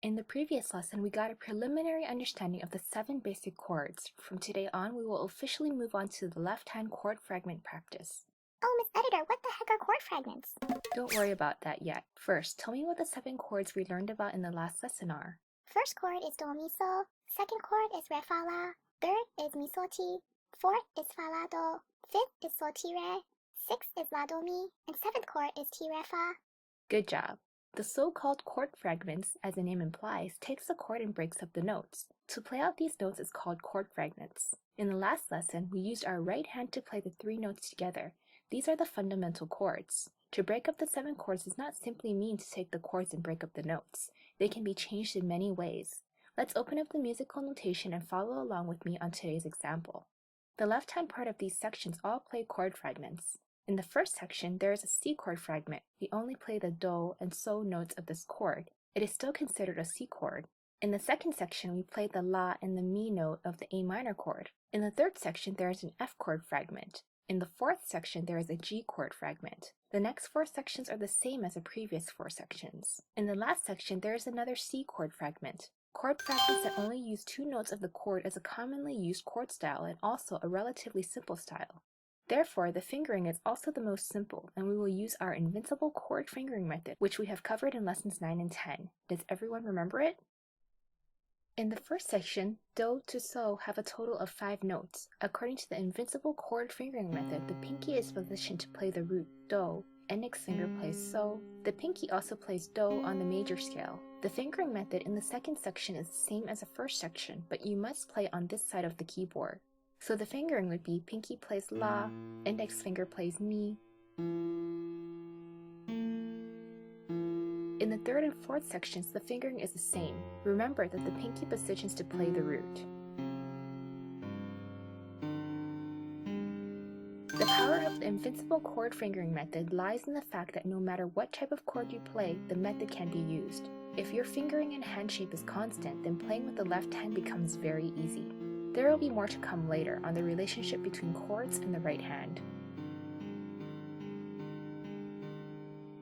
In the previous lesson, we got a preliminary understanding of the 7 basic chords. From today on, we will officially move on to the left-hand chord fragment practice. Oh, Miss Editor, what the heck are chord fragments? Don't worry about that yet. First, tell me what the 7 chords we learned about in the last lesson are. First chord is do mi sol, second chord is re fa la, third is mi sol ti, fourth is fa la do, fifth is sol ti re, sixth is la do mi, and seventh chord is ti re fa. Good job. The so-called chord fragments, as the name implies, takes a chord and breaks up the notes. To play out these notes is called chord fragments. In the last lesson, we used our right hand to play the 3 notes together. These are the fundamental chords. To break up the 7 chords does not simply mean to take the chords and break up the notes. They can be changed in many ways. Let's open up the musical notation and follow along with me on today's example. The left-hand part of these sections all play chord fragments. In the first section, there is a C chord fragment. We only play the do and so notes of this chord. It is still considered a C chord. In the second section, we play the la and the mi note of the A minor chord. In the third section, there is an F chord fragment. In the fourth section, there is a G chord fragment. The next 4 sections are the same as the previous 4 sections. In the last section, there is another C chord fragment. Chord fragments that only use 2 notes of the chord is a commonly used chord style and also a relatively simple style. Therefore, the fingering is also the most simple, and we will use our invincible chord fingering method, which we have covered in lessons 9 and 10. Does everyone remember it? In the first section, do to so have a total of 5 notes. According to the invincible chord fingering method, the pinky is positioned to play the root do, index finger plays so. The pinky also plays do on the major scale. The fingering method in the second section is the same as the first section, but you must play on this side of the keyboard. So the fingering would be pinky plays la, index finger plays mi. In the third and fourth sections, the fingering is the same. Remember that the pinky positions to play the root. The power of the invincible chord fingering method lies in the fact that no matter what type of chord you play, the method can be used. If your fingering and hand shape is constant, then playing with the left hand becomes very easy. There will be more to come later on the relationship between chords and the right hand.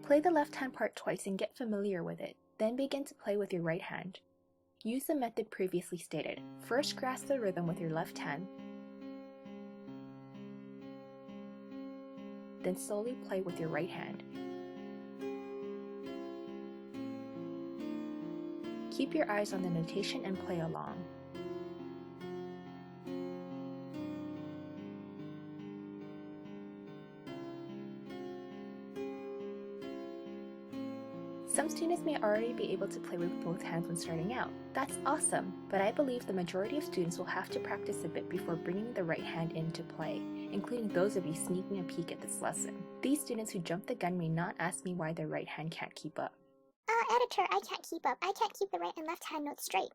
Play the left hand part twice and get familiar with it, then begin to play with your right hand. Use the method previously stated. First grasp the rhythm with your left hand, then slowly play with your right hand. Keep your eyes on the notation and play along. Some students may already be able to play with both hands when starting out. That's awesome, but I believe the majority of students will have to practice a bit before bringing the right hand into play, including those of you sneaking a peek at this lesson. These students who jump the gun may not ask me why their right hand can't keep up. Editor, I can't keep up. I can't keep the right and left hand notes straight.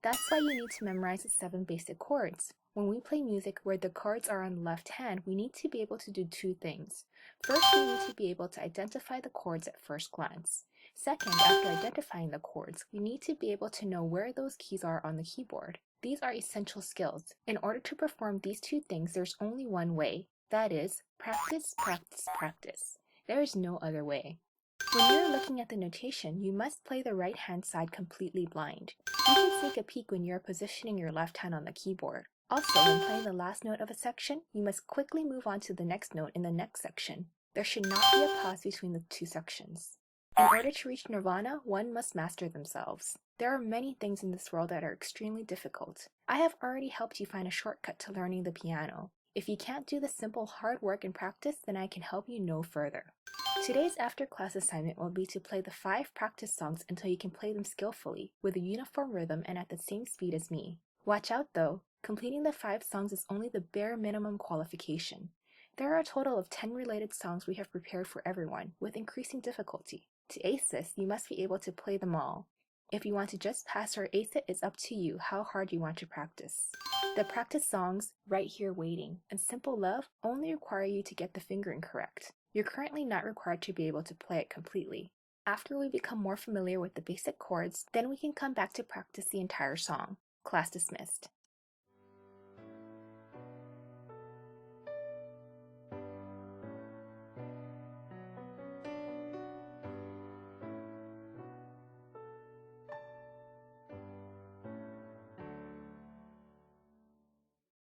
That's why you need to memorize the 7 basic chords. When we play music where the chords are on the left hand, we need to be able to do 2 things. First, we need to be able to identify the chords at first glance. Second, after identifying the chords, we need to be able to know where those keys are on the keyboard. These are essential skills. In order to perform these 2 things, there's only one way. That is, practice, practice, practice. There is no other way. When you're looking at the notation, you must play the right hand side completely blind. You can take a peek when you're positioning your left hand on the keyboard. Also, when playing the last note of a section, you must quickly move on to the next note in the next section. There should not be a pause between the 2 sections. In order to reach nirvana, one must master themselves. There are many things in this world that are extremely difficult. I have already helped you find a shortcut to learning the piano. If you can't do the simple hard work and practice, then I can help you know further. Today's after-class assignment will be to play the 5 practice songs until you can play them skillfully, with a uniform rhythm and at the same speed as me. Watch out though, completing the 5 songs is only the bare minimum qualification. There are a total of 10 related songs we have prepared for everyone, with increasing difficulty. To ace this, you must be able to play them all. If you want to just pass or ace it, it's up to you how hard you want to practice. The practice songs, Right Here Waiting, and Simple Love only require you to get the fingering correct. You're currently not required to be able to play it completely. After we become more familiar with the basic chords, then we can come back to practice the entire song. Class dismissed.